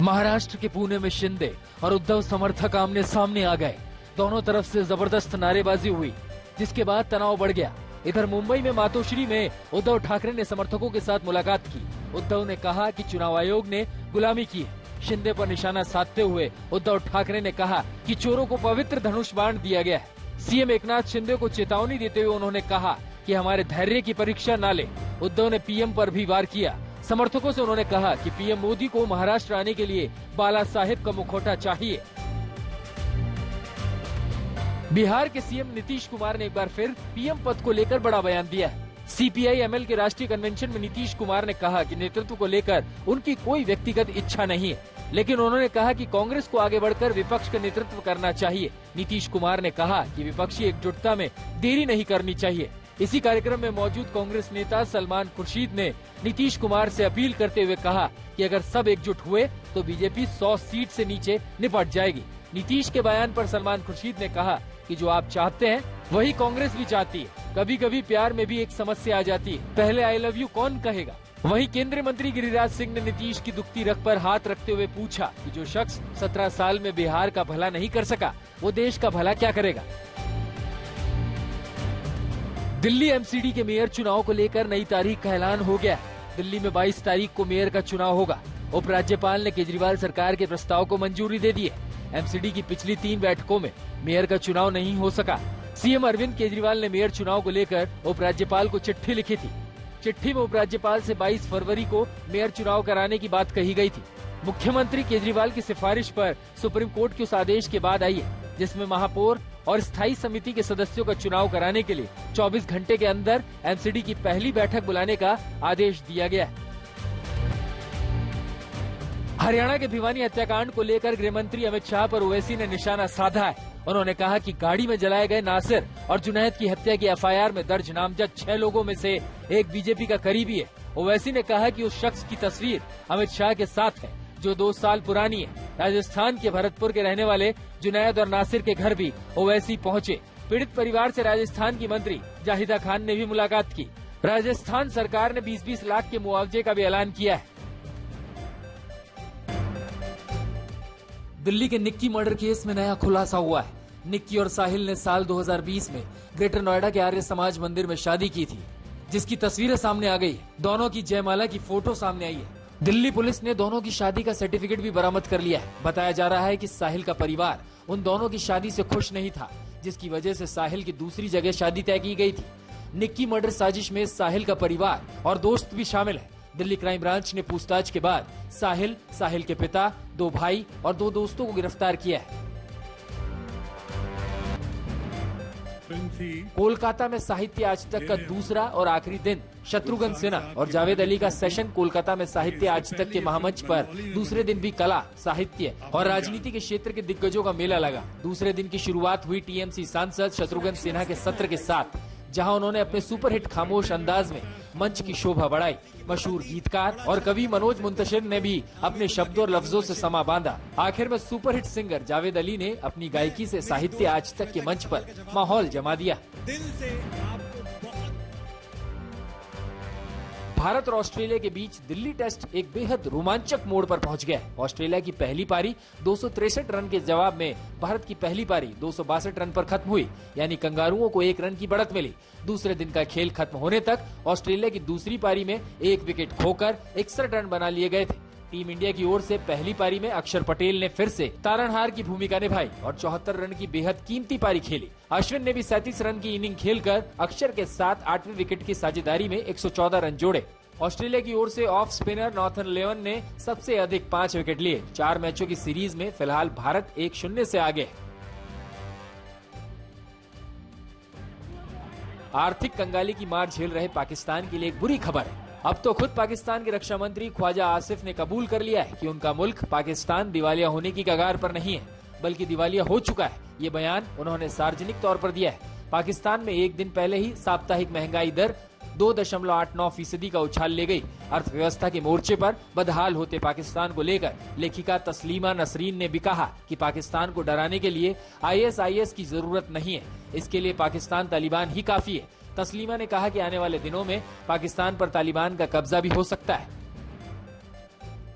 महाराष्ट्र के पुणे में शिंदे और उद्धव समर्थक आमने सामने आ गए। दोनों तरफ से जबरदस्त नारेबाजी हुई, जिसके बाद तनाव बढ़ गया। इधर मुंबई में मातोश्री में उद्धव ठाकरे ने समर्थकों के साथ मुलाकात की। उद्धव ने कहा कि चुनाव आयोग ने गुलामी की है। शिंदे पर निशाना साधते हुए उद्धव ठाकरे ने कहा कि चोरों को पवित्र धनुष बाण दिया गया है। सीएम एकनाथ शिंदे को चेतावनी देते हुए उन्होंने कहा कि हमारे धैर्य की परीक्षा न ले। उद्धव ने पीएम पर भी वार किया। समर्थकों से उन्होंने कहा कि पीएम मोदी को महाराष्ट्र आने के लिए बाला साहेब का मुखौटा चाहिए। बिहार के सीएम नीतीश कुमार ने एक बार फिर पीएम पद को लेकर बड़ा बयान दिया है। सीपीआई एमएल के राष्ट्रीय कन्वेंशन में नीतीश कुमार ने कहा कि नेतृत्व को लेकर उनकी कोई व्यक्तिगत इच्छा नहीं है, लेकिन उन्होंने कहा कि कांग्रेस को आगे बढ़कर विपक्ष का नेतृत्व करना चाहिए। नीतीश कुमार ने कहा कि विपक्षी एकजुटता में देरी नहीं करनी चाहिए। इसी कार्यक्रम में मौजूद कांग्रेस नेता सलमान खुर्शीद ने नीतीश कुमार से अपील करते हुए कहा कि अगर सब एकजुट हुए तो बीजेपी 100 सीट से नीचे निपट जाएगी। नीतीश के बयान पर सलमान खुर्शीद ने कहा कि जो आप चाहते हैं वही कांग्रेस भी चाहती है। कभी कभी प्यार में भी एक समस्या आ जाती है, पहले आई लव यू कौन कहेगा। वहीं केंद्रीय मंत्री गिरिराज सिंह ने नीतीश की दुखती रग पर हाथ रखते हुए पूछा कि जो शख्स 17 साल में बिहार का भला नहीं कर सका, वो देश का भला क्या करेगा। दिल्ली एमसीडी के मेयर चुनाव को लेकर नई तारीख का ऐलान हो गया। दिल्ली में 22 तारीख को मेयर का चुनाव होगा। उपराज्यपाल ने केजरीवाल सरकार के प्रस्ताव को मंजूरी दे दी है। एमसीडी की पिछली 3 बैठकों में मेयर का चुनाव नहीं हो सका। सीएम अरविंद केजरीवाल ने मेयर चुनाव को लेकर उपराज्यपाल को चिट्ठी लिखी थी। चिट्ठी में उपराज्यपाल से 22 फरवरी को मेयर चुनाव कराने की बात कही गई थी। मुख्यमंत्री केजरीवाल की सिफारिश पर सुप्रीम कोर्ट के उस आदेश के बाद आई है, जिसमें महापौर और स्थायी समिति के सदस्यों का चुनाव कराने के लिए 24 घंटे के अंदर एमसीडी की पहली बैठक बुलाने का आदेश दिया गया है। हरियाणा के भिवानी हत्याकांड को लेकर गृह मंत्री अमित शाह पर ओवैसी ने निशाना साधा है। उन्होंने कहा कि गाड़ी में जलाए गए नासिर और जुनैद की हत्या की एफआईआर में दर्ज नामजद 6 लोगों में से एक बीजेपी का करीबी है। ओवैसी ने कहा कि उस शख्स की तस्वीर अमित शाह के साथ है जो 2 साल पुरानी है। राजस्थान के भरतपुर के रहने वाले जुनैद और नासिर के घर भी ओवैसी पहुंचे। पीड़ित परिवार से राजस्थान की मंत्री जाहिदा खान ने भी मुलाकात की। राजस्थान सरकार ने 20-20 लाख के मुआवजे का भी ऐलान किया है। दिल्ली के निक्की मर्डर केस में नया खुलासा हुआ है। निक्की और साहिल ने साल 2020 में ग्रेटर नोएडा के आर्य समाज मंदिर में शादी की थी, जिसकी तस्वीरें सामने आ गई है। दोनों की जयमाला की फोटो सामने आई है। दिल्ली पुलिस ने दोनों की शादी का सर्टिफिकेट भी बरामद कर लिया है। बताया जा रहा है कि साहिल का परिवार उन दोनों की शादी से खुश नहीं था, जिसकी वजह से साहिल की दूसरी जगह शादी तय की गई थी। निक्की मर्डर साजिश में साहिल का परिवार और दोस्त भी शामिल है। दिल्ली क्राइम ब्रांच ने पूछताछ के बाद साहिल के पिता, 2 भाई और 2 दोस्तों को गिरफ्तार किया है। कोलकाता में साहित्य आज तक का दूसरा और आखिरी दिन। शत्रुघ्न सिन्हा और जावेद अली का सेशन कोलकाता में साहित्य आज तक के महामंच पर दूसरे दिन भी कला, साहित्य और राजनीति के क्षेत्र के दिग्गजों का मेला लगा। दूसरे दिन की शुरुआत हुई टीएमसी सांसद शत्रुघ्न सिन्हा के सत्र के साथ, जहां उन्होंने अपने सुपरहिट खामोश अंदाज में मंच की शोभा बढ़ाई। मशहूर गीतकार और कवि मनोज मुंतशिर ने भी अपने शब्दों और लफ्जों से समा बांधा। आखिर में सुपरहिट सिंगर जावेद अली ने अपनी गायकी से साहित्य आज तक के मंच पर माहौल जमा दिया। भारत और ऑस्ट्रेलिया के बीच दिल्ली टेस्ट एक बेहद रोमांचक मोड़ पर पहुंच गया है। ऑस्ट्रेलिया की पहली पारी 263 रन के जवाब में भारत की पहली पारी 262 रन पर खत्म हुई, यानी कंगारुओं को 1 रन की बढ़त मिली। दूसरे दिन का खेल खत्म होने तक ऑस्ट्रेलिया की दूसरी पारी में 1 विकेट खोकर 61 रन बना लिए गए थे। टीम इंडिया की ओर से पहली पारी में अक्षर पटेल ने फिर से तारणहार की भूमिका निभाई और 74 रन की बेहद कीमती पारी खेली। अश्विन ने भी 37 रन की इनिंग खेलकर अक्षर के साथ 8वें विकेट की साझेदारी में 114 रन जोड़े। ऑस्ट्रेलिया की ओर से ऑफ स्पिनर नॉर्थन लेवन ने सबसे अधिक 5 विकेट लिए। 4 मैचों की सीरीज में फिलहाल भारत 1-0 से आगे है। आर्थिक कंगाली की मार झेल रहे पाकिस्तान के लिए एक बुरी खबर है। अब तो खुद पाकिस्तान के रक्षा मंत्री ख्वाजा आसिफ ने कबूल कर लिया है कि उनका मुल्क पाकिस्तान दिवालिया होने की कगार पर नहीं है, बल्कि दिवालिया हो चुका है। ये बयान उन्होंने सार्वजनिक तौर पर दिया है। पाकिस्तान में एक दिन पहले ही साप्ताहिक महंगाई दर 2.89% का उछाल ले गई। अर्थव्यवस्था के मोर्चे पर बदहाल होते पाकिस्तान को लेकर लेखिका तस्लीमा नसरीन ने भी कहा कि पाकिस्तान को डराने के लिए ISIS की जरूरत नहीं है, इसके लिए पाकिस्तान तालिबान ही काफी है। तस्लीमा ने कहा कि आने वाले दिनों में पाकिस्तान पर तालिबान का कब्जा भी हो सकता है।